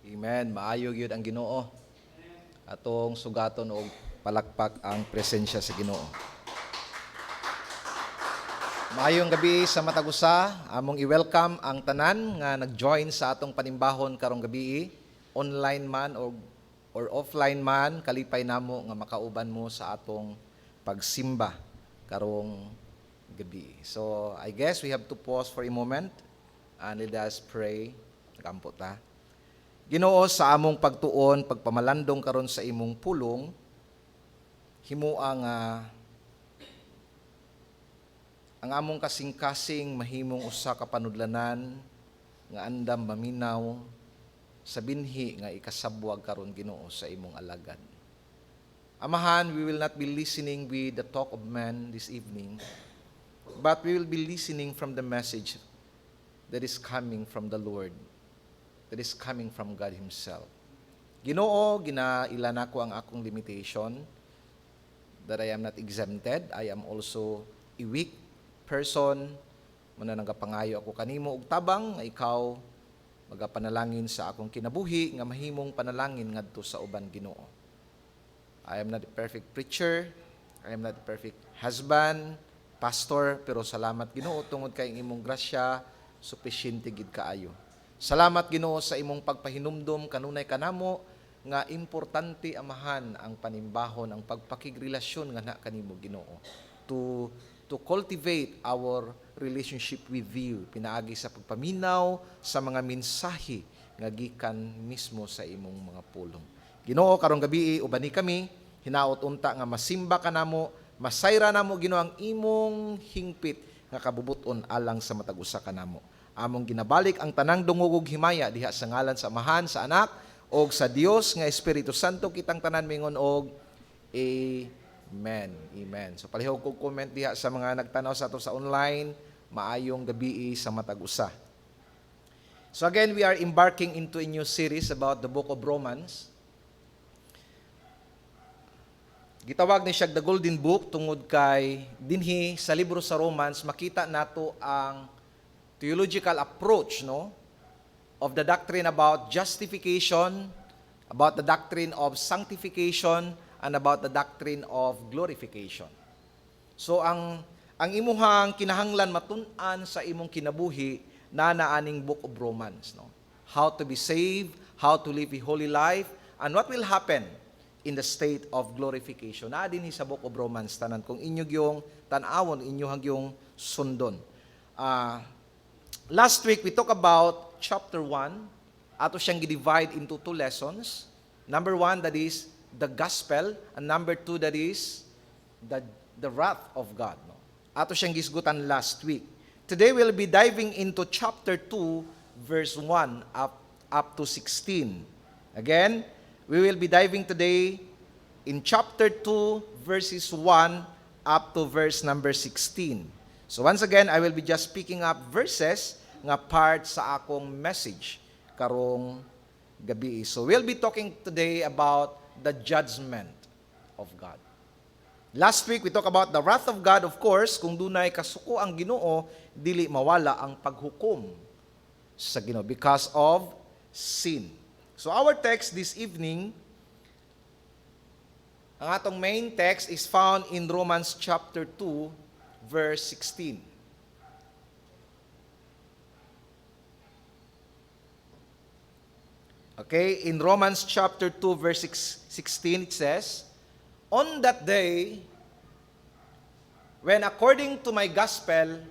Amen. Maayo gyud ang Ginoo. Atong sugaton og palakpak ang presensya sa Ginoo. Maayong gabi sa matag usa, among i-welcome ang tanan nga nag-join sa atong panimbahon karong gabi, online man or offline man, kalipay namo nga makauban mo sa atong pagsimba karong gabi. So, I guess we have to pause for a moment and let us pray. Nagampo ta. Ginoo, sa among pagtuon, pagpamalandong karon sa imong pulong, himua nga ang among kasing-kasing mahimong usa ka panudlanan nga andam maminaw sa binhi nga ikasabwag karon Ginoo sa imong alagad. Amahan, we will not be listening with the talk of man this evening, but we will be listening from the message that is coming from the Lord, that is coming from God Himself. Ginoo, ginailan ako ang akong limitation, that I am not exempted. I am also a weak person. Muna nagapangayo ako kanimo og tabang nga ikaw magapanalangin sa akong kinabuhi nga mahimong panalangin ngadto sa uban Ginoo. I am not a perfect preacher. I am not a perfect husband, pastor, pero salamat Ginoo tungod kay imong grasya supisyente gid kaayo. Salamat Ginoo sa imong pagpahinumdom kanunay kanamo nga importante amahan ang panimbahon, ang pagpakigrelasyon nga na kanimo Ginoo. To cultivate our relationship with you, pinaagi sa pagpaminaw sa mga mensahe nga gikan mismo sa imong mga pulong. Ginoo, karong gabi ubani kami, hinaot unta nga masimba kanamo, masayra namo Ginoo ang imong hingpit nga kabubuton alang sa matag usa kanamo. Among ginabalik ang tanang dungog ug himaya diha sa ngalan sa Amahan, sa Anak, og sa Dios nga Espiritu Santo, kitang tanan mingon og Amen. Amen. So palihog kog comment diha sa mga nagtanaw sa ato sa online, maayong gabi sa matag usa. So again, we are embarking into a new series about the book of Romans. Gitawag ni siya the Golden Book tungod kay dinhi sa libro sa Romans makita nato ang theological approach of the doctrine about justification, about the doctrine of sanctification, and about the doctrine of glorification. So ang imuhang kinahanglan matun-an sa imong kinabuhi na naaning book of Romans, how to be saved, how to live a holy life, and what will happen in the state of glorification. Na dinhi sa book of Romans tanan kung inyo gyung tan-awon, inyo hagyong sundon. Last week we talked about chapter 1. Ato siyang gi-divide into two lessons. Number 1, that is the gospel, and number 2, that is the wrath of God. Ato siyang gisgutan last week. Today we'll be diving into chapter 2, verse 1 up to 16. Again, we will be diving today in chapter 2, verses 1 up to verse number 16. So once again, I will be just picking up verses nga part sa akong message karong gabi. So we'll be talking today about the judgment of God. Last week, we talked about the wrath of God, of course. Kung dunay kasuko ang Ginoo, dili mawala ang paghukom sa Ginoo because of sin. So our text this evening, ang atong main text is found in Romans chapter 2, verse 16. Okay, in Romans chapter 2, verse 16, it says, "On that day, when according to my gospel,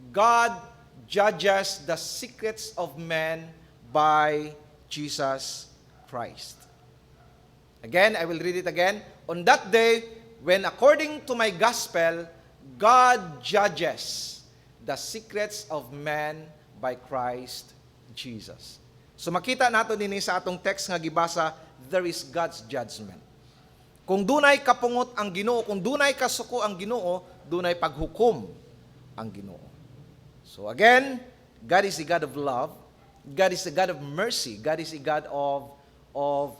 God judges the secrets of men by Jesus Christ." Again, I will read it again. On that day, when according to my gospel, God judges the secrets of men by Christ Jesus. So makita nato dinhi sa atong text nga gibasa, there is God's judgment. Kung dunay kapungot ang Ginoo, kung dunay kasuko ang Ginoo, dunay paghukom ang Ginoo. So again, God is a God of love. God is a God of mercy. God is a God of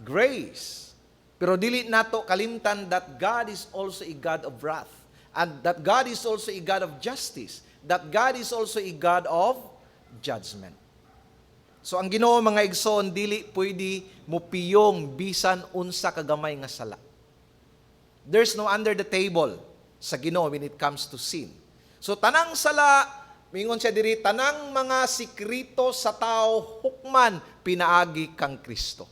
grace. Pero dili nato kalimtan that God is also a God of wrath, and that God is also a God of justice, that God is also a God of judgment. So ang Ginoo mga igsoon, dili pwede mo piyong bisan unsa kagamay nga sala. There's no under the table sa Ginoo when it comes to sin. So tanang sala, mingon siya diri, tanang mga sikrito sa tao hukman pinaagi kang Kristo.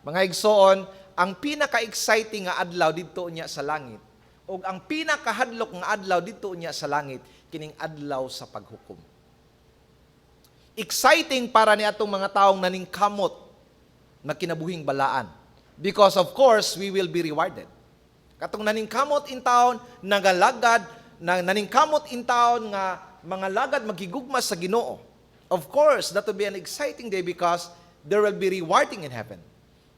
Mga igsoon, ang pinaka-exciting nga adlaw didto niya sa langit o ang pinakahadlok nga adlaw didto niya sa langit kining adlaw sa paghukom. Exciting para ni atong mga taong naningkamot na kinabuhing balaan. Because of course, we will be rewarded. Katong naningkamot in taon, nagalagad, naningkamot in taon nga mga lagad magigugma sa Ginoo. Of course, that will be an exciting day because there will be rewarding in heaven.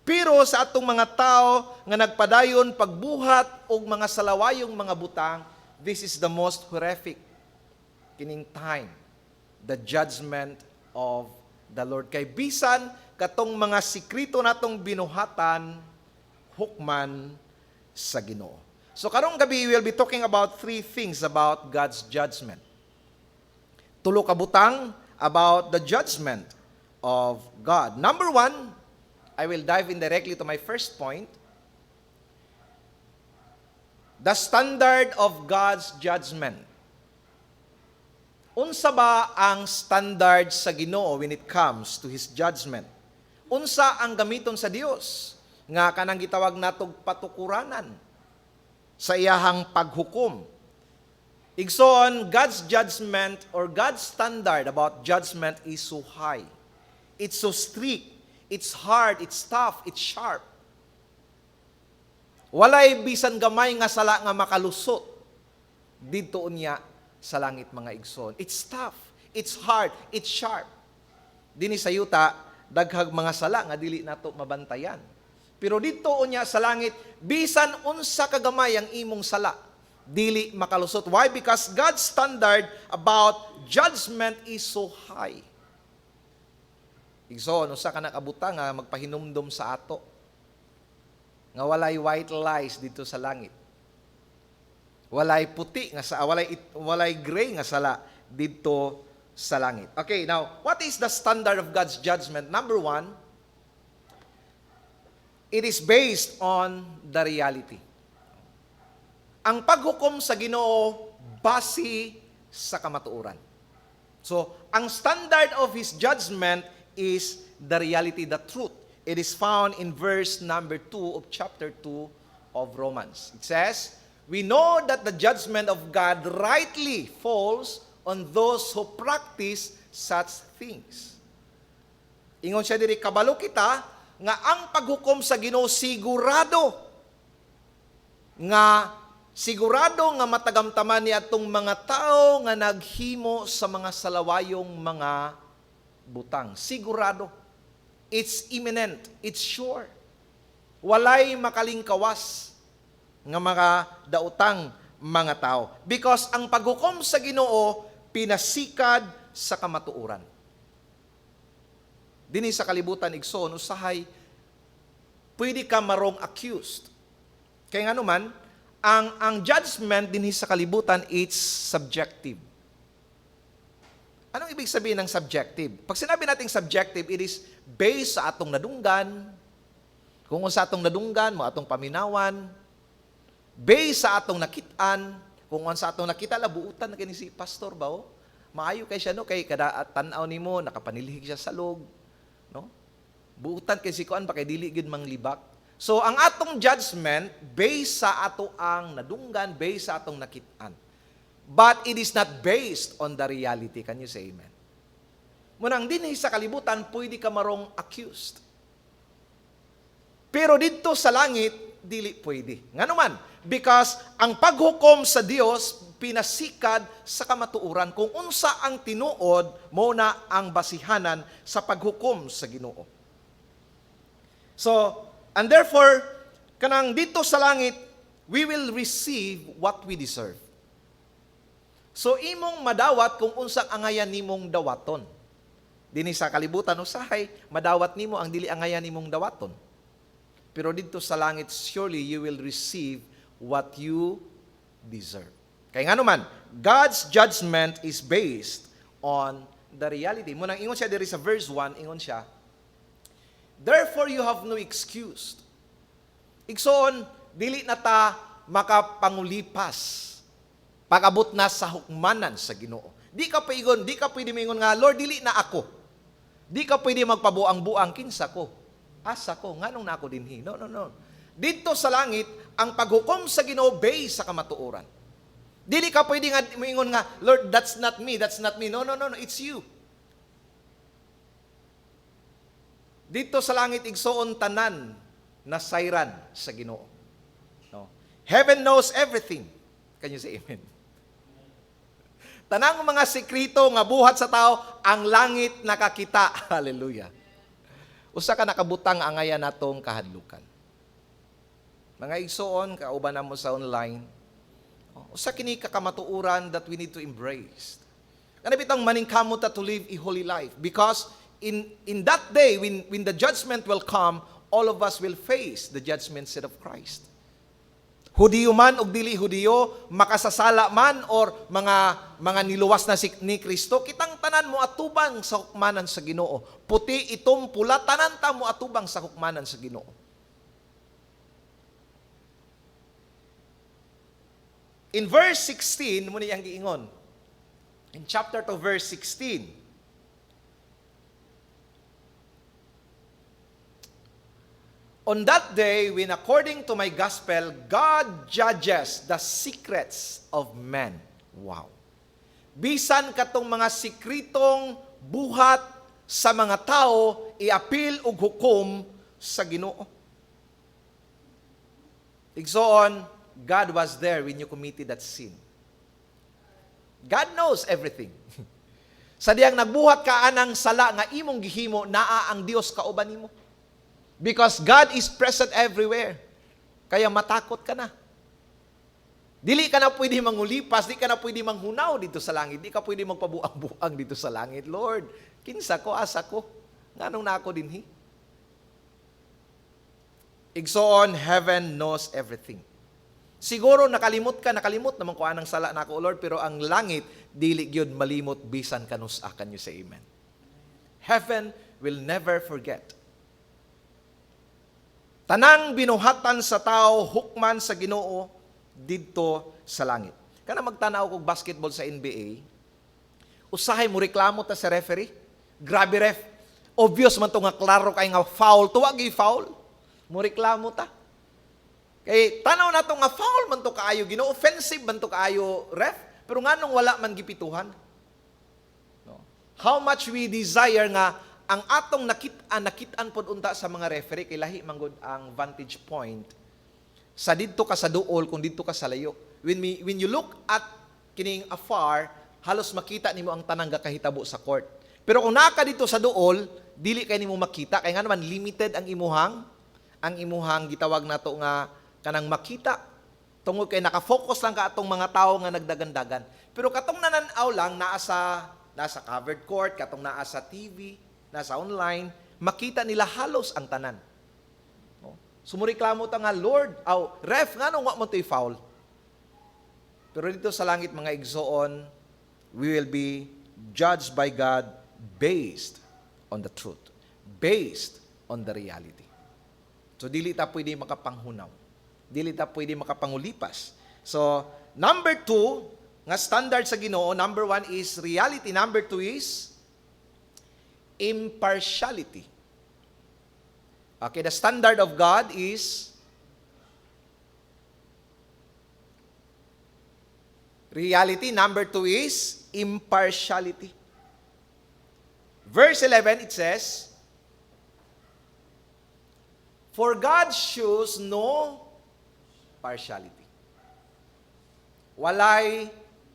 Pero sa atong mga tao nga nagpadayon pagbuhat og mga salawayong mga butang, this is the most horrific kining time. The judgment of the Lord. Kay bisan katong mga sikrito natong binuhatan, hukman sa Ginoo. So karong gabi, we will be talking about 3 things about God's judgment. Tulo ka butang about the judgment of God. Number 1, I will dive in directly to my first point. The standard of God's judgment. Unsa ba ang standard sa Ginoo when it comes to His judgment? Unsa ang gamiton sa Dios nga kanang gitawag natog patukuranan sa iyahang paghukom? Igsoon, God's judgment or God's standard about judgment is so high. It's so strict. It's hard. It's tough. It's sharp. Walay bisan gamay nga sala nga makalusot didto unya sa langit mga igsoon. It's tough, it's hard, it's sharp. Dinhi sa yuta, daghag mga sala nga dili nato mabantayan. Pero dito unya sa langit, bisan unsa kagamay ang imong sala, dili makalusot. Why? Because God's standard about judgment is so high. Igsoon, usa ka nakabuta nga magpahinumdom sa ato. Nga walay white lies dito sa langit. Walay puti nga sa walay gray nga sala didto sa langit. Okay, now, what is the standard of God's judgment? Number 1, it is based on the reality. Ang paghukom sa Ginoo base sa kamatuoran. So, ang standard of His judgment is the reality, the truth. It is found in verse number 2 of chapter 2 of Romans. It says, we know that the judgment of God rightly falls on those who practice such things. Ingon siya diri, kabalo kita, nga ang paghukom sa Ginoo sigurado nga matagamtaman ni atong mga tao nga naghimo sa mga salawayong mga butang. Sigurado. It's imminent. It's sure. Walay makalingkawas nga mga daotang mga tao. Because ang paghukom sa Ginoo pinasikad sa kamatuoran. Dinhi sa kalibutan igsoon usahay pwede ka marong accused. Kaya nga naman, ang judgment dinhi sa kalibutan it's subjective. Anong ibig sabihin ng subjective? Pag sinabi nating subjective, it is based sa atong nadunggan. Kung sa atong nadunggan, mo atong paminawan, based sa atong nakitaan, kung sa atong nakita, labuutan na kini si pastor ba, oh? Maayo kay siya, no? Kay kada tanaw nimo nakapanilhig siya sa log. No? Buutan kay si kuan ba, kay dili gid manglibak. So, ang atong judgment, based sa ato ang nadunggan, based sa atong nakitaan. But it is not based on the reality. Can you say amen? Munang dinhi sa kalibutan, pwede ka marong accused. Pero dito sa langit, dili pwede. Nga naman, because ang paghukom sa Dios pinasikad sa kamatuoran kung unsa ang tinuod mo na ang basihanan sa paghukom sa Ginoo. So, and therefore, kanang dito sa langit, we will receive what we deserve. So, imong madawat kung unsang angayan nimong dawaton. Dinhi sa kalibutan usahay, madawat nimo ang dili angayan nimong dawaton. Pero dito sa langit, surely you will receive what you deserve. Kaya nga naman, God's judgment is based on the reality. Munang ingon siya diri sa verse 1, ingon siya, therefore you have no excuse. Igsoon, dili na ta makapangulipas pag-abot na sa hukmanan sa Ginoo. Di ka paigon, di ka pwede mingon nga, Lord, dili na ako. Di ka pwede magpabuang-buang, kinsa ko. Asa ko, nganong na ako dinhi. No. Dito sa langit, ang paghukom sa Ginoo based sa kamatuoran. Dili ka pwede nga mingon nga, Lord, that's not me. No, it's you. Dito sa langit, igsoon tanan na sayran sa Ginoo. No? Heaven knows everything. Can you say amen? Tanang mga sekreto nga buhat sa tao, ang langit nakakita. Hallelujah. Usa ka nakabutang angaya natong kahadlukan. Mga igsoon, kauban na mo sa online, usa kini kakamatuuran that we need to embrace. Kana bitang maningkamot ta to live a holy life, because in that day when the judgment will come, all of us will face the judgment seat of Christ. Hudiyo man o dili Hudiyo, makasasala man or mga niluwas na ni Kristo, kitang tanan mo atubang sa hukmanan sa Ginoo. Puti, itom, pula, tanan ta mo atubang sa hukmanan sa Ginoo. In verse 16, muna yang giingon. In chapter 2, verse 16, on that day, when according to my gospel, God judges the secrets of men. Wow. Bisan katong mga sikritong buhat sa mga tao, iapil ug hukom sa Ginoo. Igsoon, God was there when you committed that sin. God knows everything. Sa diyang nagbuhat ka anang sala nga imong gihimo, naa ang Dios kauban nimo. Because God is present everywhere. Kaya matakot ka na. Dili ka na pwede mangulipas, di ka na pwede manghunaw dito sa langit, di ka pwede magpabuang-buang dito sa langit. Lord, kinsa ko, asa ko, nganong na ako dinhi? Igsoon, heaven knows everything. Siguro nakalimot naman ko anang sala na ako, Lord, pero ang langit, dili gyud malimot bisan kanus akan you say amen. Heaven will never forget. Tanang binuhatan sa tao, hukman sa Ginoo, didto sa langit. Kana magtanaw kog basketball sa NBA, usahay mo reklamo ta sa referee. Grabe ref. Obvious man to nga klaro kay nga foul, tuwag gi foul. Mo reklamo ta. Kay tanaw nato nga foul man to kaayo, Ginoo, offensive man to kaayo ref, pero nganong wala man gipituhan. No. How much we desire nga ang atong nakitaan pod unta sa mga referee kay lahi manggod ang vantage point sa didto ka sa duol kung didto ka sa layo. When you look at kining afar, halos makita nimo ang tanang gakahitabo sa court. Pero kung naa ka dito sa duol, dili kay nimo makita kay nga naman limited ang imuhang gitawag nato nga kanang makita. Tungod kay naka-focus lang ka atong mga tao nga nagdagandagan. Pero katong nananaw lang nasa covered court, katong naa sa TV, nasa online, makita nila halos ang tanan. No? Sumuriklamo ta nga, Lord, ref, nga nung wa mo to'y foul. Pero dito sa langit, mga igsoon, we will be judged by God based on the truth, based on the reality. So, dili ta pwede makapanghunaw. Dili ta pwede makapangulipas. So, number 2, nga standard sa Ginoo, number 1 is reality, number 2 is impartiality. Okay, the standard of God is reality. Number 2 is impartiality. Verse 11, it says, for God shows no partiality. Walay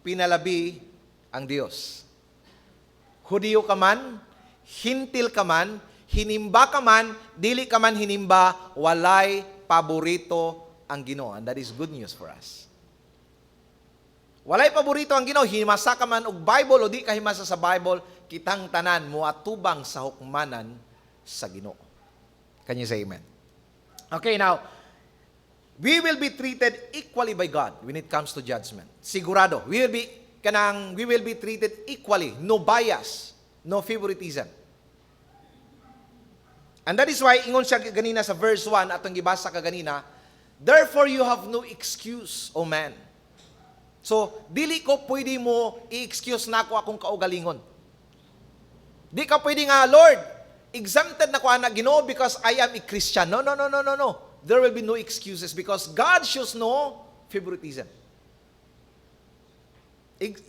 pinalabi ang Dios. Hudiyo ka man, hintil ka man, hinimba ka man, dili ka man hinimba, walay paborito ang Ginoo. And that is good news for us. Walay paborito ang Ginoo, himasa ka man og Bible o di ka himasa sa Bible, kitang tanan mo atubang sa hukmanan sa Ginoo. Can you say amen? Okay, now, we will be treated equally by God when it comes to judgment. Sigurado, we will be treated equally, no bias. No favoritism. And that is why, ingon siya ganina sa verse 1, atong gibasa ka ganina, therefore you have no excuse, O man. So, dili ko pwede mo i-excuse na ako akong kaugalingon. Di ka pwede nga, Lord, exempted na ko anak Ginoo because I am a Christian. No. There will be no excuses because God shows no favoritism.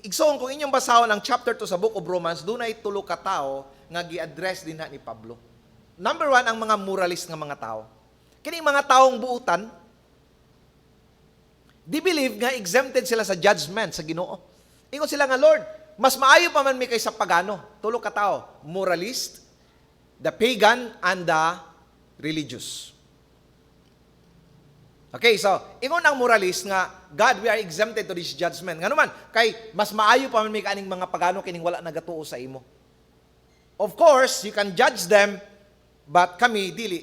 Igsoon, kung inyong basahon ang chapter 2 sa Book of Romans, doon ay tulo ka tao nga gi-address din na ni Pablo. Number 1, ang mga moralist nga mga tao. Kining mga taong buutan, they believe nga exempted sila sa judgment sa Ginoo. Ingon sila nga, Lord, mas maayo pa man mi kaysa pagano. Tulo ka tao, moralist, the pagan, and the religious. Okay, so, ingon ang moralist nga, God, we are exempted to this judgment. Nga naman, kay mas maayo pa man mi kaning mga pagano kining wala nagatuo sa imo. Of course, you can judge them, but kami, dili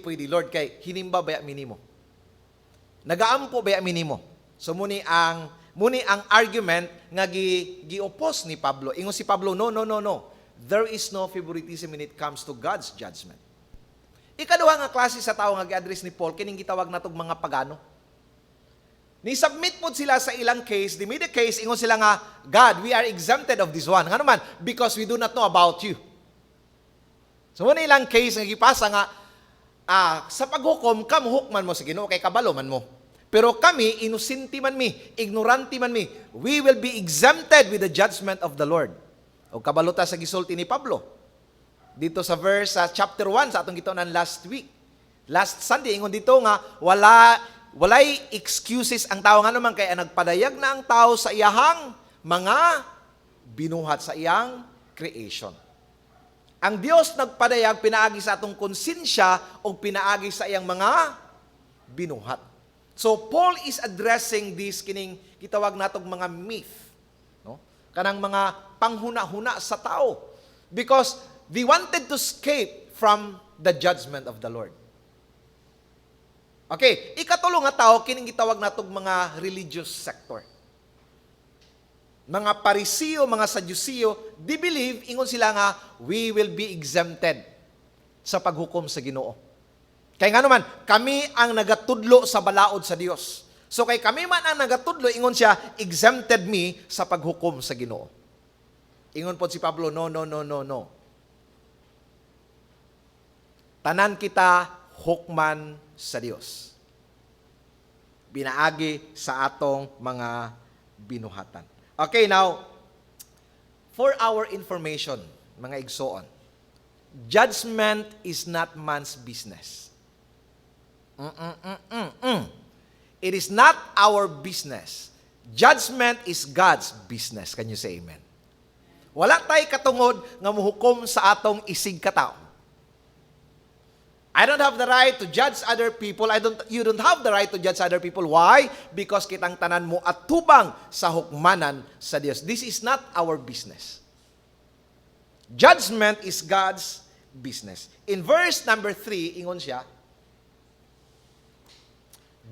pwede, Lord, kay hinimba baya minimo. Nagaampo baya minimo. So, muni ang argument nga gi-oppose ni Pablo. Ingon si Pablo, no. There is no favoritism when it comes to God's judgment. Ikaduha nga klase sa tao nga gi-address ni Paul, kining gitawag natog mga pagano. Ni-submit po sila sa ilang case, di may the case, ingon sila nga, God, we are exempted of this one. Nga naman, because we do not know about you. So, muna ilang case nga gipasa nga, sa paghukom, kamuhukman mo sa Ginoo, kay kabalo man mo. Pero kami, inusinti man mi, ignoranti man mi, we will be exempted with the judgment of the Lord. O kabalota sa gisulti ni Pablo. Dito sa verse, chapter 1, sa atong gitawnan last week. Last Sunday, ingon dito nga, walay excuses ang tao nga naman, kaya nagpadayag na ang tao sa iyahang mga binuhat sa iyang creation. Ang Dios nagpadayag, pinaagi sa atong konsensya o pinaagi sa iyang mga binuhat. So, Paul is addressing this kining gitawag natog mga myth, no? Kanang mga panghuna-huna sa tao. Because they wanted to escape from the judgment of the Lord. Okay, ikatulo nga tao, kining gitawag natog mga religious sector. Mga Pariseo, mga Sadduceo, they believe, ingon sila nga, we will be exempted sa paghukom sa Ginoo. Kaya nga naman, kami ang nagatudlo sa balaod sa Dios. So kay kami man ang nagatudlo, ingon siya, exempted me sa paghukom sa Ginoo. Ingon po si Pablo, no. Tanan kita hukman sa Dios. Binaagi sa atong mga binuhatan. Okay, now, for our information, mga igsoon, judgment is not man's business. It is not our business. Judgment is God's business. Can you say amen? Wala tay katungod nga muhukom sa atong isig katao. I don't have the right to judge other people. You don't have the right to judge other people. Why? Because kitang tanan mo atubang sa hukmanan sa Dios. This is not our business. Judgment is God's business. In verse number 3, ingon siya,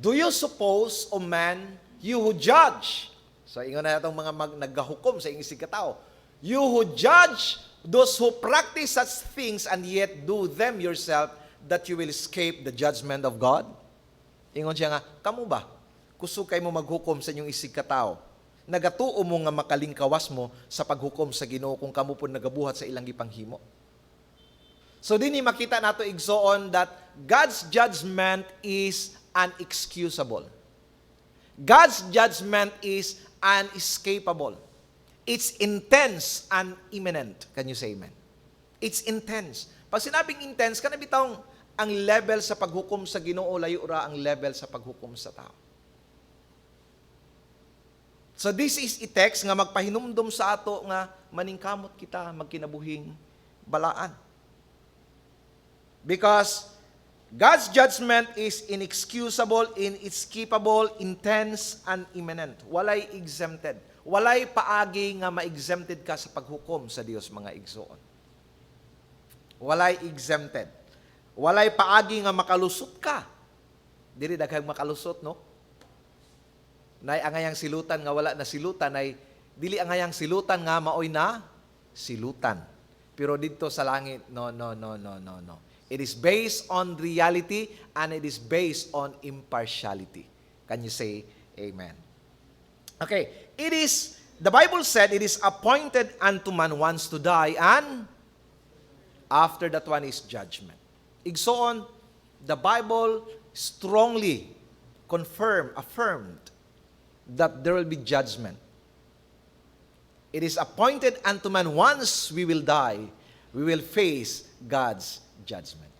do you suppose, O man, you who judge, so ingon na itong mga naggahukom sa isig katao, you who judge those who practice such things and yet do them yourself, that you will escape the judgment of God? Ingon siya nga, kamo ba? Kusog kay mo maghukom sa inyong isig katao. Nagatuo mo nga makalingkawas mo sa paghukom sa Ginoo kung kamo po nagabuhat sa ilang gipanghimo. So dinhi makita nato igsoon that God's judgment is unexcusable. God's judgment is unescapable. It's intense and imminent. Can you say amen? It's intense. Pag sinabing intense, kana bitawng ang level sa paghukom sa Ginoo, layo ra ang level sa paghukom sa tao. So this is a text nga magpahinumdum sa ato nga maningkamot kita magkinabuhing balaan. Because God's judgment is inexcusable, inescapable, intense, and imminent. Walay exempted. Walay paagi nga ma-exempted ka sa paghukom sa Dios, mga igsoon. Walay exempted. Walay paagi nga makalusot ka. Dili daghang makalusot, no? Nay angayang silutan nga wala na silutan, nay dili angayang silutan nga maoy na silutan. Pero dito sa langit, no, no, no, no, no, no. It is based on reality and it is based on impartiality. Can you say amen? Okay, the Bible said, it is appointed unto man once to die, and after that one is judgment. Igsoon, the Bible strongly affirmed that there will be judgment. It is appointed unto man once we will die, we will face God's judgment.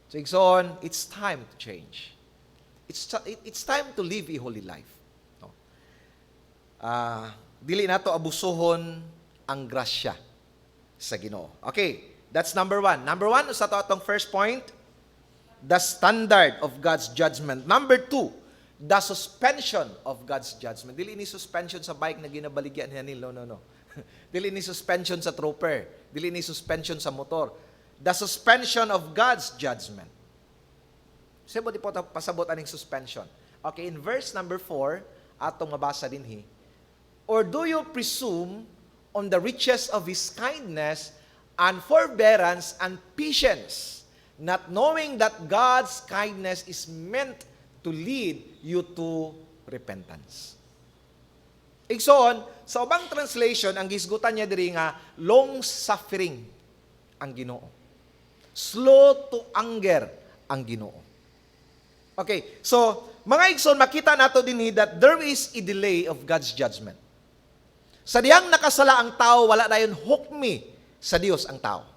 So igsoon, it's time to change. It's time to live a holy life. No? Dili nato abusohon ang grasya sa Ginoo. Okay, that's number one. Number one, sa atong first point, the standard of God's judgment. Number two, the suspension of God's judgment. Dili ni suspension sa bike na ginabaligyan niya no. Dili ni suspension sa trooper. Dili ni suspension sa motor. The suspension of God's judgment. Sebo di po pasabot aning suspension. Okay, in verse number 4, atong mabasa dinhi. Or do you presume on the riches of His kindness and forbearance and patience, not knowing that God's kindness is meant to lead you to repentance. Igsoon, sa ubang translation, ang gisgutan niya diri nga, long suffering ang Ginoo. Slow to anger ang Ginoo. Okay, so, mga igsoon, makita nato dinhi that there is a delay of God's judgment. Sa diyang nakasala ang tao, wala dayon hukmi sa Dios ang tao.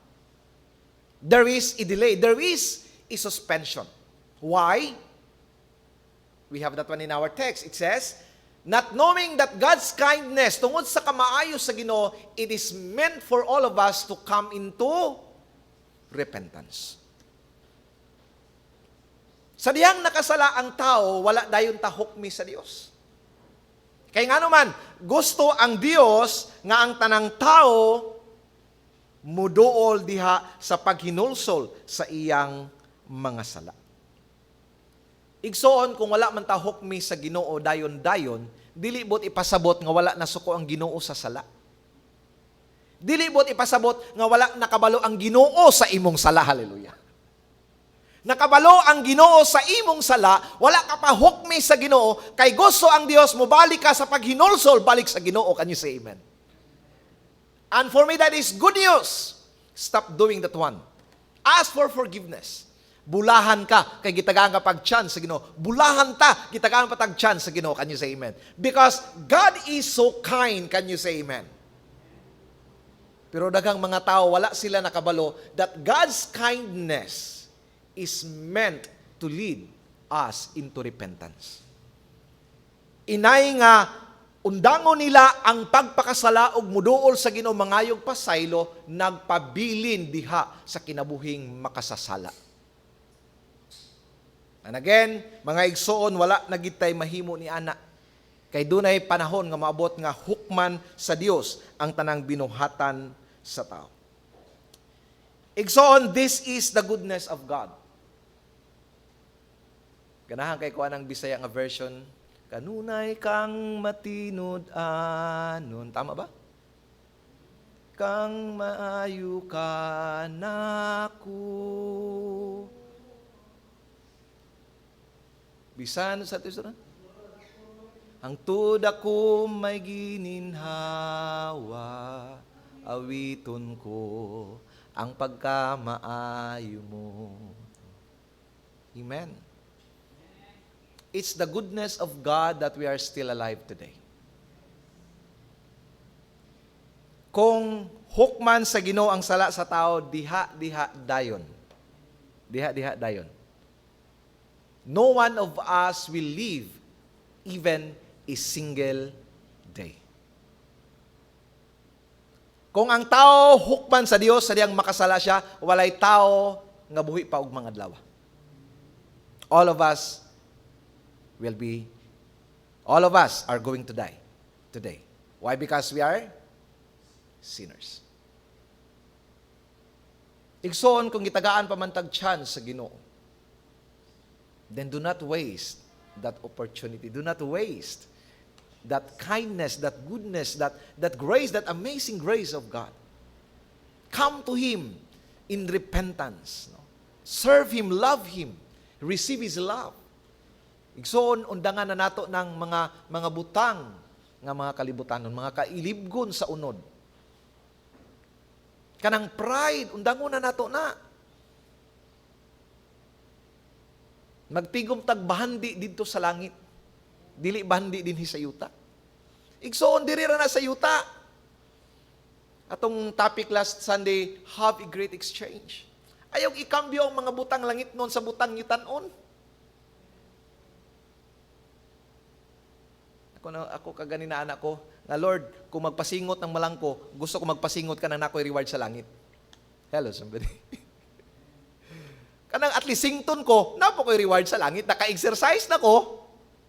There is a delay. There is a suspension. Why? We have that one in our text. It says, not knowing that God's kindness, tungod sa kamaayo sa Ginoo, it is meant for all of us to come into repentance. Sa diyang nakasala ang tao, wala dayon ta hukmi sa Dios. Kaya nga naman, gusto ang Dios nga ang tanang tao muduol diha sa paghinulsol sa iyang mga sala. Igsoon, kung wala man ta hukmi sa Ginoo dayon-dayon, dili bot ipasabot nga wala nasuko ang Ginoo sa sala. Dili bot ipasabot nga wala nakabalo ang Ginoo sa imong sala. Hallelujah. Nakabalo ang Ginoo sa imong sala, wala ka pa hukmi sa Ginoo, kay gusto ang Dios mo balik ka sa paghinulsol, balik sa Ginoo. Can you say amen? And for me, that is good news. Stop doing that one. Ask for forgiveness. Bulahan ka, kay gitagaan ka pag-chance sa Ginoo. Bulahan ta, gitagaan pa tag-chance sa Ginoo. Can you say amen? Because God is so kind. Can you say amen? Pero daghang mga tao, wala sila nakabalo that God's kindness is meant to lead us into repentance. Inay nga, undangon nila ang pagpakasala og muduol sa Ginoo mangayog pasaylo, nagpabilin diha sa kinabuhing makasasala. And again, mga igsoon, wala nagitay mahimo ni ana. Kay dunay panahon nga maabot nga hukman sa Dios ang tanang binuhatan sa tao. Igsoon, this is the goodness of God. Ganahan kay kuha ng Bisaya nga version, kanunay kang matinod anon. Tama ba? Kang maayo ka naku. Bisan sa ito. Ang tuda ko may gininhawa, awiton ko ang pagkamaayo mo. Amen. It's the goodness of God that we are still alive today. Kung hukman sa Ginoo ang sala sa tao, diha dayon. Diha dayon. No one of us will live even a single day. Kung ang tao hukman sa Dios, sa diyang makasala siya, walay tao nga buhi pa og mga adlaw. All of us are going to die today. Why? Because we are sinners. Igsoon, kung gitagaan pa man tag chance sa Ginoo, then do not waste that opportunity. Do not waste that kindness, that goodness, that grace, that amazing grace of God. Come to Him in repentance. No? Serve Him, love Him, receive His love. Igsoon, undangan na nato ng mga butang nga mga kalibutanon, mga kailibgon sa unod. Kanang pride, undangon na nato na. Magtigom tag bahandi dito sa langit. Dili bahandi din sa yuta. Igsoon, diri ra na sa yuta. Atong topic last Sunday, have a great exchange. Ayaw ikambyo ang mga butang langit noon sa butang yutan-on. Ako kaganina anak ko, nga Lord, kung magpasingot ng malangko, gusto ko magpasingot ka na ako'y reward sa langit. Hello, somebody. Kanang at least sington ko, napo ko'y reward sa langit. Naka-exercise na ko,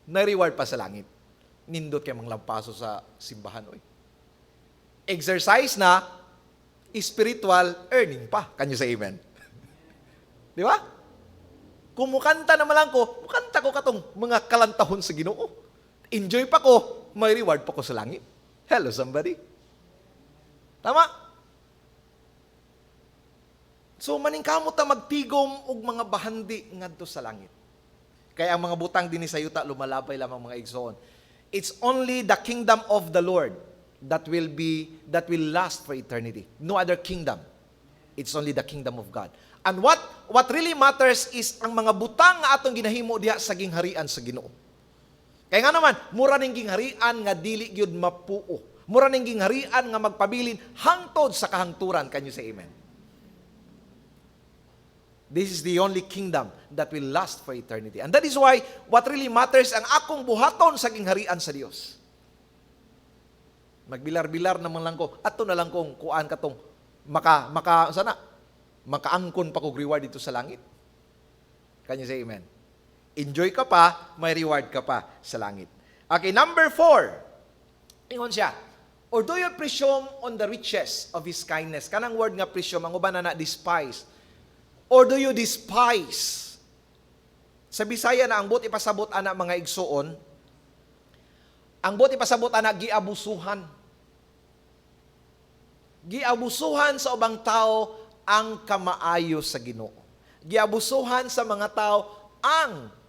na-reward pa sa langit. Nindot kayo mang lampaso sa simbahan. Oy. Exercise na, spiritual earning pa. Can you say amen? Di ba? Kung mukanta naman lang ko, mukanta ko katong mga kalantahon sa Ginoo. Enjoy pa ko, may reward pa ko sa langit. Hello, somebody. Tama? So, maningkamot na magtigom og mga bahandi ngadto sa langit. Kaya ang mga butang din sa yuta, lumalabay lamang mga igsoon. It's only the kingdom of the Lord that will last for eternity. No other kingdom. It's only the kingdom of God. And what really matters is ang mga butang nga atong ginahimo diha sa gingharian sa Ginoo. Kaya nga naman, mura ning gingharian nga dili gyud mapuo. Mura ning gingharian nga magpabilin hangtod sa kahangturan. Can you say amen? This is the only kingdom that will last for eternity. And that is why what really matters ang akong buhaton sa gingharian sa Dios. Magbilar-bilar naman lang ko. Ato na lang kong kuan katong makaangkon pa kog reward dito sa langit. Can you say amen? Enjoy ka pa, may reward ka pa sa langit. Okay, number 4. Ingon siya, or do you presume on the riches of His kindness? Kanang word nga presume, ang uban na despise. Or do you despise? Sa Bisaya na ang bot ipasabot ana mga igsuon, ang bot ipasabot ana giabusuhan. Giabusuhan sa ubang tao ang kamaayo sa Ginoo. Giabusuhan sa mga tao ang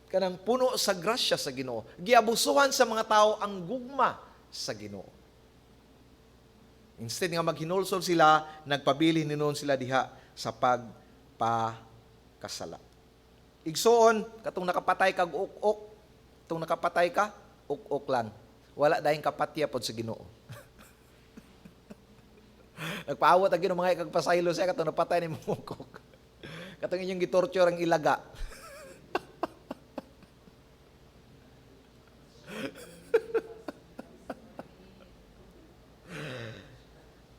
kanang puno sa grasya sa Ginoo. Giabusuhan sa mga tao ang gugma sa Ginoo. Instead nga maghinulsol sila, nagpabili ninon sila diha sa pagpakasala. Igsoon, katong nakapatay kag uk-uk, katong nakapatay ka, uk-uk lang. Wala dahing kapatya pod sa Ginoo. Nagpaawat ang Ginoo mga kagpasaylo siya katong napatay ni uk-uk. Katong inyong gitorture ang ilaga.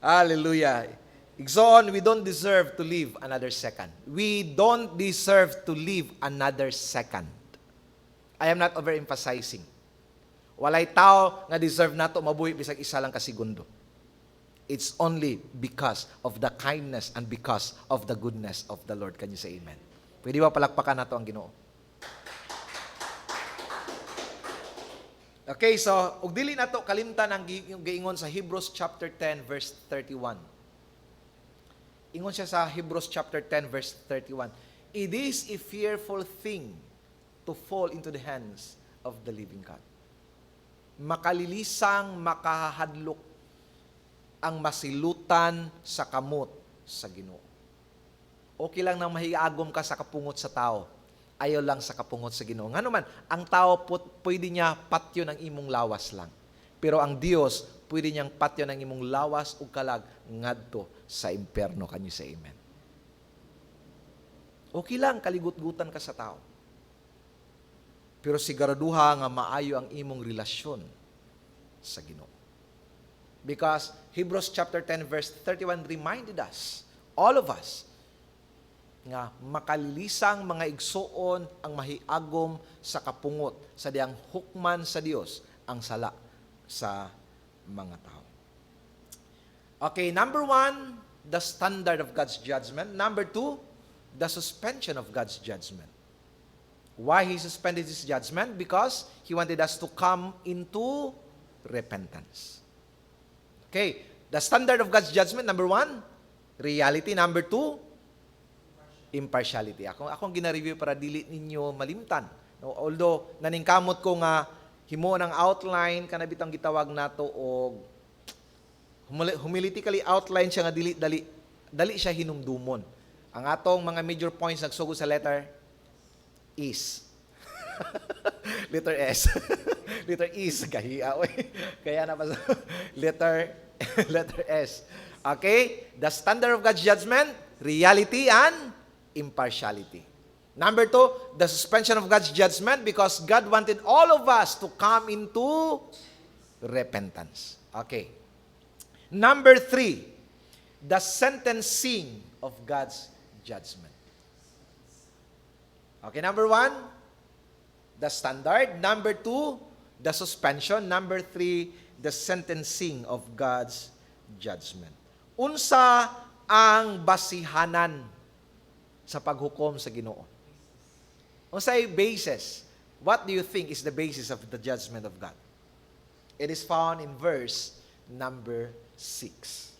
Hallelujah. Igsoon, we don't deserve to live another second. We don't deserve to live another second. I am not overemphasizing. Walay tao nga deserve nato mabuhi bisag isa lang ka segundo. It's only because of the kindness and because of the goodness of the Lord. Can you say amen? Pwede ba palakpakan nato ang Ginoo? Okay, so, ug dili nato kalimtan ang giingon sa Hebrews chapter 10 verse 31. Ingon siya sa Hebrews chapter 10 verse 31. It is a fearful thing to fall into the hands of the living God. Makalilisang, makahadlok ang masilutan sa kamot sa Ginoo. Okay lang nang mahiagom ka sa kapungot sa tao. Ayaw lang sa kapungot sa Ginoo. Nga naman, ang tao pwede niya patyo ng imong lawas lang. Pero ang Dios, pwede niyang patyo ng imong lawas o kalag ngadto sa impyerno. Can you say amen? Okay lang, kaligut-gutan ka sa tao. Pero siguraduha nga maayo ang imong relasyon sa Ginoo. Because Hebrews chapter 10 verse 31 reminded us, all of us, nga makalilisang mga igsoon ang mahiagom sa kapungot sa diyang hukman sa Dios ang sala sa mga tao. Okay, number 1, the standard of God's judgment. Number 2, the suspension of God's judgment. Why He suspended His judgment? Because He wanted us to come into repentance. Okay, The standard of God's judgment, number 1, reality. Number 2, impartiality. Akong gina-review para dili ninyo malimtan. No? Although, naningkamot ko nga, himo ng outline, kanabitang gitawag nato o homiletically outline siya nga dali siya hinumdumon. Ang atong mga major points nagsugod sa letter is. Letter S. Letter is. Kahiya. Kaya na pa sa letter S. Okay? The standard of God's judgment, reality and impartiality. Number 2, the suspension of God's judgment because God wanted all of us to come into repentance. Okay. Number 3, the sentencing of God's judgment. Okay, number 1, the standard. Number 2, the suspension. Number 3, the sentencing of God's judgment. Unsa ang basihanan sa paghukom sa Ginoo? Unsay basis? What do you think is the basis of the judgment of God? It is found in verse number 6.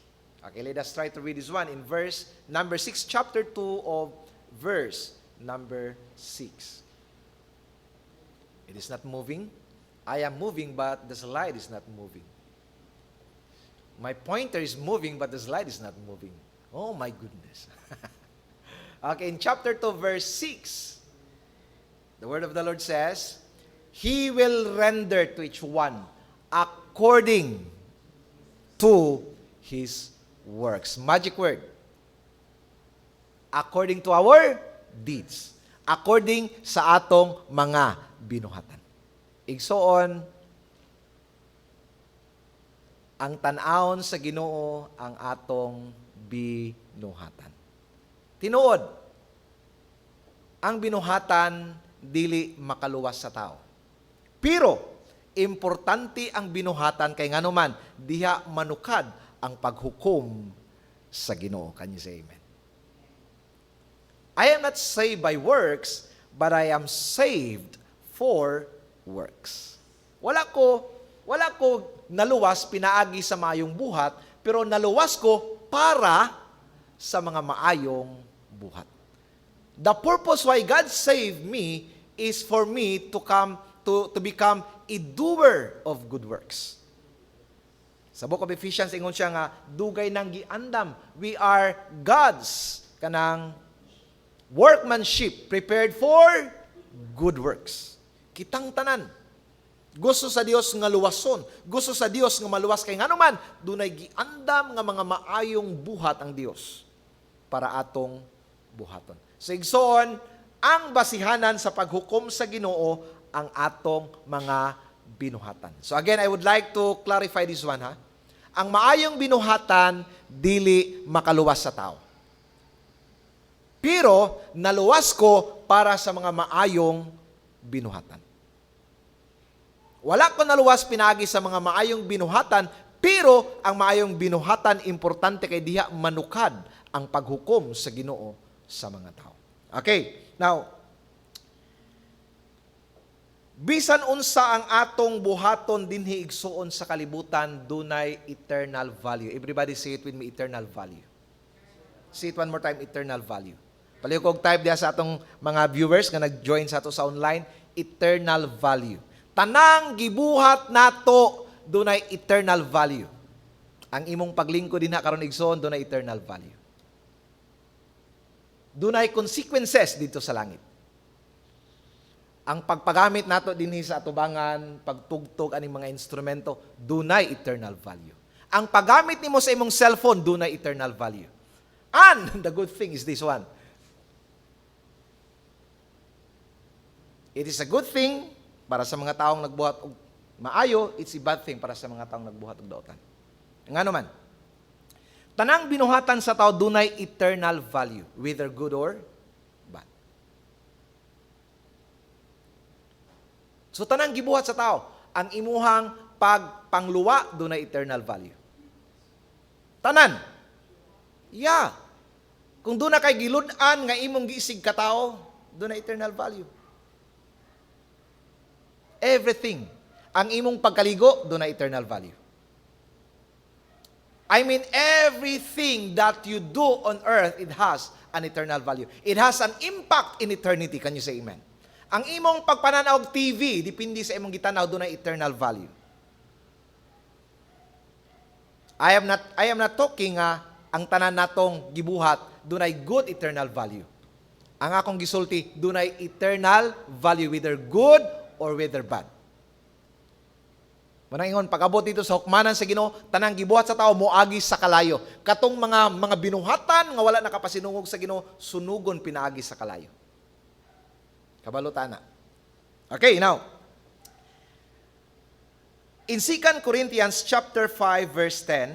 Okay, let us try to read this one in verse number 6, chapter 2 of verse number 6. It is not moving. I am moving, but the slide is not moving. My pointer is moving, but the slide is not moving. Oh my goodness. Okay, in chapter 2, verse 6, the word of the Lord says, He will render to each one according to his works. Magic word. According to our deeds. According sa atong mga binuhatan. Igsoon, ang tan-awon sa Ginoo ang atong binuhatan. Tinuod, ang binuhatan dili makaluwas sa tao. Pero, importante ang binuhatan kay nganuman diha manukad ang paghukom sa Ginoo. Can you say amen? I am not saved by works, but I am saved for works. Wala ko naluwas pinaagi sa maayong buhat, pero naluwas ko para sa mga maayong buhat. The purpose why God saved me is for me to become a doer of good works. Sa book of Ephesians, ingon siya nga, dugay nang giandam. We are God's kanang workmanship prepared for good works. Kitang tanan. Gusto sa Dios nga luwason. Gusto sa Dios nga maluwas kay nganuman, dunay giandam nga mga maayong buhat ang Dios para atong buhaton. So igsoon, ang basihanan sa paghukom sa Ginoo ang atong mga binuhatan. So again, I would like to clarify this one, ha? Ang maayong binuhatan, dili makaluwas sa tao. Pero, naluwas ko para sa mga maayong binuhatan. Wala ko naluwas pinagi sa mga maayong binuhatan, pero ang maayong binuhatan, importante kay diha manukad ang paghukom sa Ginoo sa mga tao. Okay, now, bisan unsa ang atong buhaton dinhi igsuon sa kalibutan, dunay eternal value. Everybody say it with me, eternal value. Say it one more time, eternal value. Palihog type diha sa atong mga viewers nga nag-join sa ato sa online, eternal value. Tanang gibuhat nato dunay eternal value. Ang imong paglingkod dinha karon igsoon dunay eternal value. Dunay consequences dito sa langit. Ang pagpagamit nato dinhi sa atubangan, pagtugtog aning mga instrumento, dunay eternal value. Ang paggamit nimo sa imong cellphone, dunay eternal value. And the good thing is this one. It is a good thing para sa mga taong nagbuhat og maayo, it's a bad thing para sa mga taong nagbuhat og daotan. Ngano man? Tanang binuhatan sa tao dunay eternal value, whether good or bad. So tanang gibuhat sa tao, ang imuhang pagpangluwa dunay eternal value. Tanan. Yeah. Kung doon na kay gilud-an nga imong giisig ka tao, doon na eternal value. Everything. Ang imong pagkaligo, doon na eternal value. I mean, everything that you do on earth, it has an eternal value. It has an impact in eternity. Can you say amen? Ang imong pagpananaw og TV, depende sa imong gitanaw, doon ay eternal value. I am not talking ang tanan natong gibuhat, doon ay good eternal value. Ang akong gisulti, doon ay eternal value, whether good or whether bad. Manang ingon, pag-abot dito sa hukmanan sa Ginoo, tanang gibuhat sa tao moagi sa kalayo. Katong mga binuhatan nga wala nakapasinungog sa Ginoo, sunugon pinaagi sa kalayo. Kabalutana. Okay, now. In 2 Corinthians chapter 5 verse 10,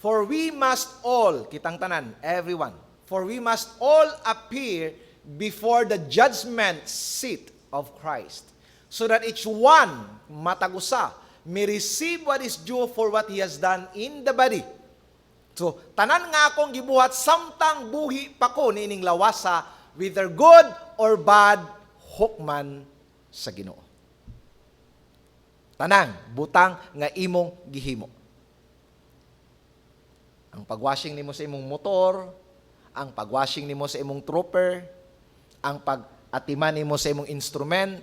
for we must all, kitang tanan, everyone, for we must all appear before the judgment seat of Christ, so that each one, matagusa, may receive what is due for what he has done in the body. So, tanan nga akong gibuhat, samtang buhi pa ko nining lawasa, whether good or bad, hukman sa Ginoo. Tanang, butang nga imong gihimo. Ang pagwashing nimo sa imong motor, ang pagwashing nimo sa imong trooper, ang pag-atiman nimo sa imong instrument,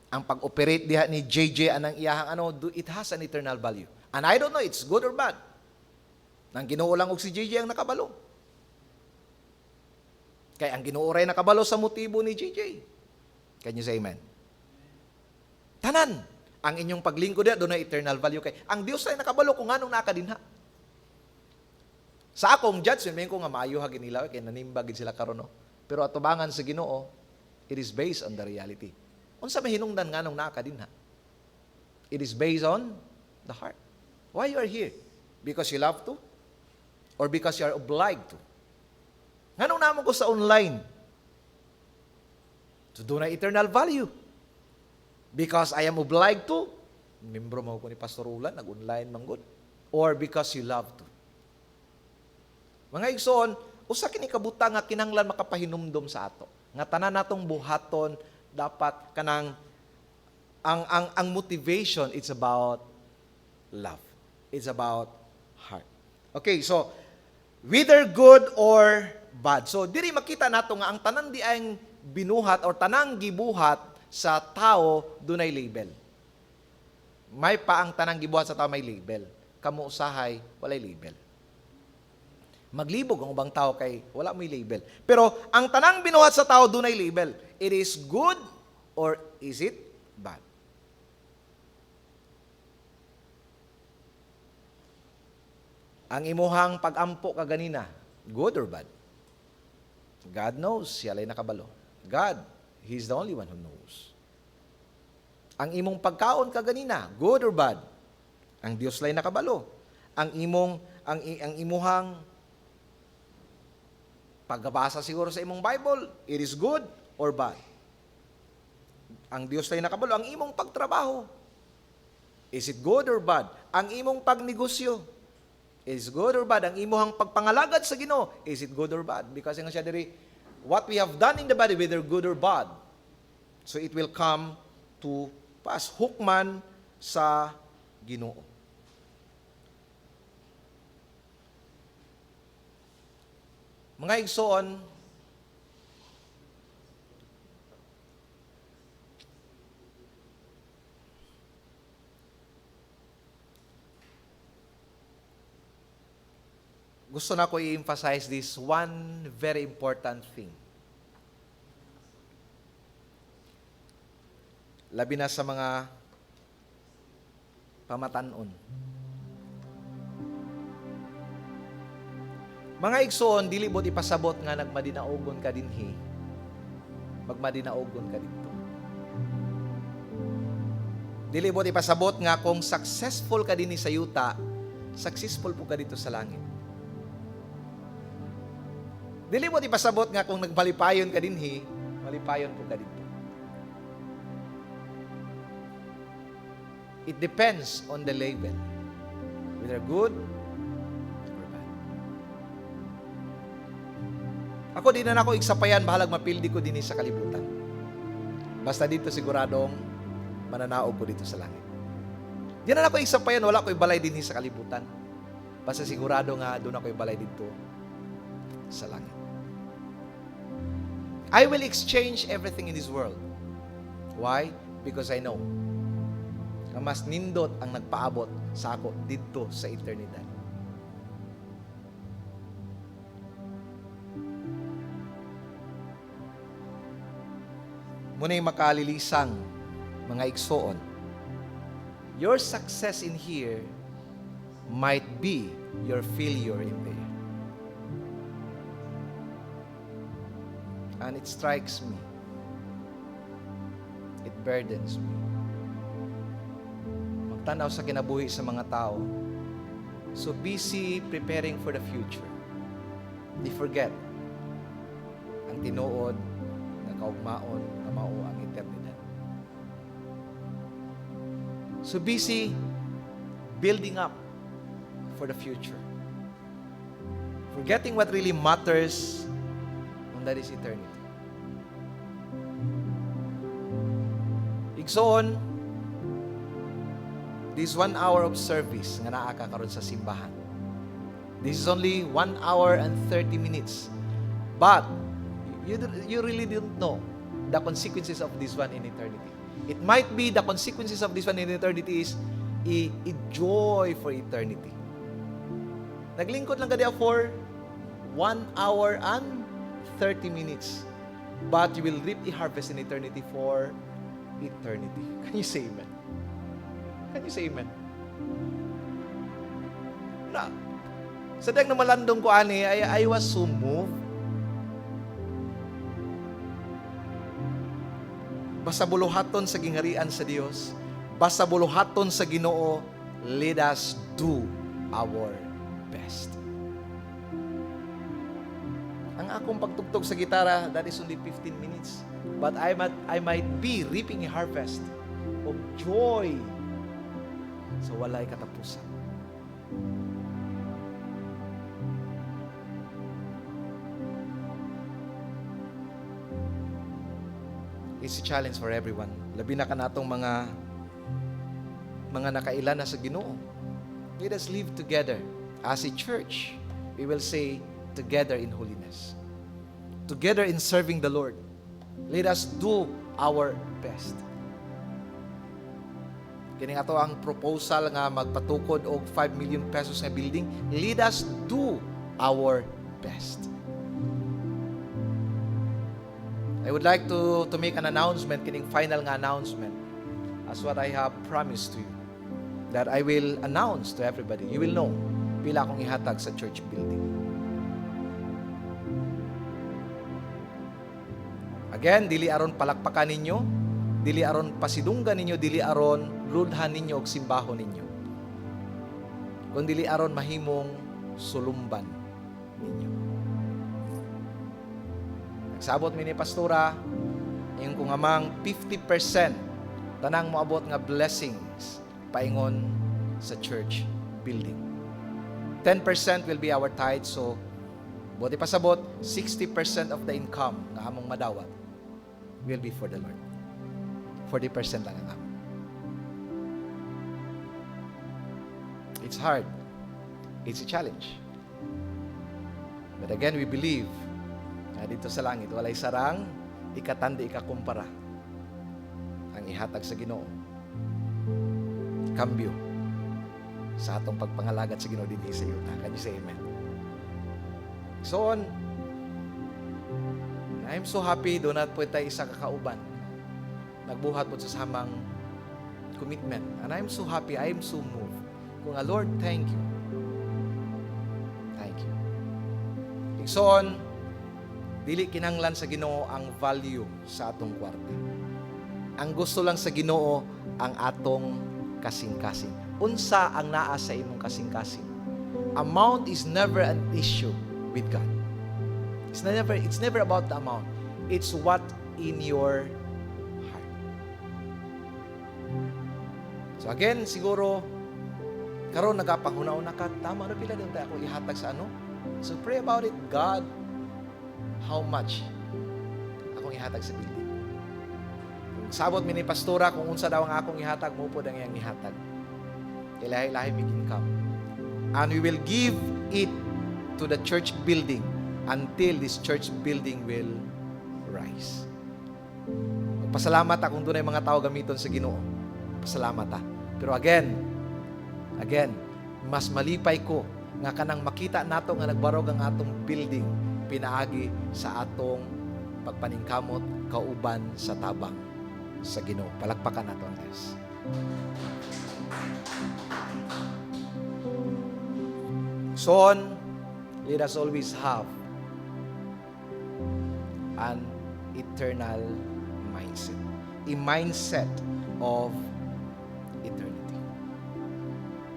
ang pag-operate diha ni JJ anang iyahang it has an eternal value. And I don't know it's good or bad. Nang Ginoo lang og si JJ ang nakabalo. Kaya ang Ginoo ray nakabalo sa motibo ni JJ. Can you say amen? Tanan, ang inyong paglingkod diha doon ay eternal value kay ang Dios ay nakabalo kung anong nakadinha. Sa akong judgment, may ko nga maayo hagin nila kay nanimba gid sila karon no. Pero atubangan sa Ginoo, it is based on the reality. Unsa may hinungdan nganong nakadinha? It is based on the heart. Why you are here? Because you love to? Or because you are obliged to? Nganong naman ko sa online? So doon ay eternal value. Because I am obliged to? Membro mo ko ni Pastor Ulan, nag-online manggod. Or because you love to? Mga igsoon, usa kini kabutang nga kinahanglan makapahinumdom sa ato. Nga tanan natong buhaton dapat kanang ang motivation, it's about love. It's about heart. Okay, so whether good or bad. So diri makita nato nga ang tanan di ang binuhat or tanang gibuhat sa tao dunay label. May pa ang tanang gibuhat sa tao may label. Kamo usahay walay label. Maglibog ang ubang tao kay wala may label. Pero ang tanang binuhat sa tao dunay label. It is good or is it bad? Ang imuhang pag-ampo kaganina, good or bad? God knows, siya lay nakabalo. God, He's the only one who knows. Ang imong pagkaon kaganina, good or bad? Ang Dios lay nakabalo. Ang imuhang pagbabasa siguro sa imong Bible, it is good or bad? Ang Dios lay nakabalo. Ang imong pagtrabaho, is it good or bad? Ang imong pagnegosyo, is good or bad? Ang imuhang pagpangalagad sa Ginoo, is it good or bad? Because nga siya diri, what we have done in the body, whether good or bad, so it will come to pass. Hukman sa Ginoo. Mga igsoon, gusto na ko i-emphasize this one very important thing. Labi na sa mga pamatanon. Mga igsoon, dili bot ipasabot nga nagmadinaogon ka dinhi. Magmadinaogon ka dito. Dili bot ipasabot nga kung successful ka dinhi sa yuta, successful po ka dito sa langit. Dili bot ipasabot nga kung nagmalipayon ka dinhi, malipayon po ka dito. It depends on the label. Whether good or bad. Ako di na ako igsapayan, bahalag mapildi ko din sa kalibutan. Basta dito siguradong mananaog ko dito sa langit. Diyan na ako isapayan, wala ko'y balay din sa kalibutan. Basta sigurado nga, doon ako'y balay dito sa langit. I will exchange everything in this world. Why? Because I know na mas nindot ang nagpaabot sa ako dito sa eternidad. Muna'y makalilisang mga igsoon. Your success in here might be your failure in there. And it strikes me. It burdens me. Magtanaw sa kinabuhi sa mga tao. So busy preparing for the future. They forget ang tinuod na kaugmaon na mao ang eternidad. So busy building up for the future. Forgetting what really matters, and that is eternity. Igsoon, this 1 hour of service nga naa ka karon sa simbahan. This is only 1 hour and 30 minutes. But you really don't know the consequences of this one in eternity. It might be the consequences of this one in eternity is a joy for eternity. Naglingkod lang ka for 1 hour and 30 minutes. But you will reap a harvest in eternity for eternity. Can you say amen? Can you say amen? Na, sa dayang na malandong ko ani, I was so moved. Basta buluhaton sa gingharian sa Dios, basta buluhaton sa Ginoo, let us do our best. Ang akong pagtugtog sa gitara, that is only 15 minutes. But I might be reaping a harvest of joy sa walay katapusan. It's a challenge for everyone. Labi na ka natong mga nakailan na sa Ginoo. Let us live together as a church. We will say, together in holiness. Together in serving the Lord. Let us do our best. Kini ato ang proposal nga magpatukod og 5 million pesos nga building. Let us do our best. I would like to make an announcement, kining final nga announcement, as what I have promised to you, that I will announce to everybody. You will know, pila akong ihatag sa church building. Again, dili aron palakpakan ninyo, dili aron pasidunggan ninyo, dili aron ludhan ninyo og simbahon ninyo. Kung dili aron mahimong sulumban ninyo. Nagsabot mi ni pastora, yung kung amang 50% tanang moabot nga blessings paingon sa church building. 10% will be our tithe, so buti pasabot 60% of the income nga among madawat will be for the Lord. 40% lang ang amon. It's hard. It's a challenge. But again, we believe na dito sa langit, walay sarang, ikatandi, ikakumpara ang ihatag sa Ginoo. Kambyo sa atong pagpangalagad sa Ginoo dinhi sa yuta. Can you say amen? So on, I'm so happy, doon at po tayo isa kakauban. Nagbuhat po sa samang commitment. And I'm so happy, I'm so moved. Kung Lord, thank you. Thank you. So on, dili kinahanglan sa Ginoo ang value sa atong kwarta. Ang gusto lang sa Ginoo ang atong kasing-kasing. Unsa ang naa sa imong kasing-kasing? Amount is never an issue with God. It's never about the amount. It's what in your heart. So again, siguro karon nagapanghuna-una ka, tama na pila din tayo ako ihatag sa ano? So pray about it. God, how much akong ihatag sa building? Kung sabot mi ni pastora kung unsa daw ang akong ihatag, mo po ang iyang ihatag. Ilahi-lahi may income. And we will give it to the church building until this church building will rise. Magpasalamat akong doon ay mga tao gamiton sa Ginoo. Pasalamat ta. Pero again, mas malipay ko nga kanang makita nato nga nagbarog ang atong building pinaagi sa atong pagpaningkamot kauban sa tabang sa Ginoo. Palakpakan nato ang Diyos. So let us always have an eternal mindset. A mindset of eternity.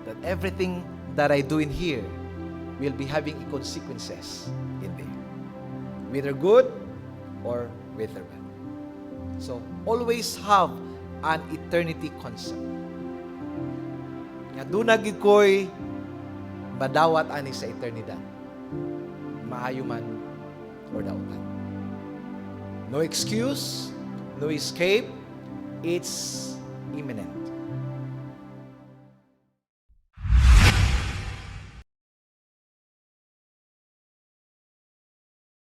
That everything that I do in here will be having consequences in there. Whether good or whether bad. So, always have an eternity concept. Nga doon nagig ko'y madawat ani sa eternidad. Maayo man or dautan. No excuse, no escape. It's imminent.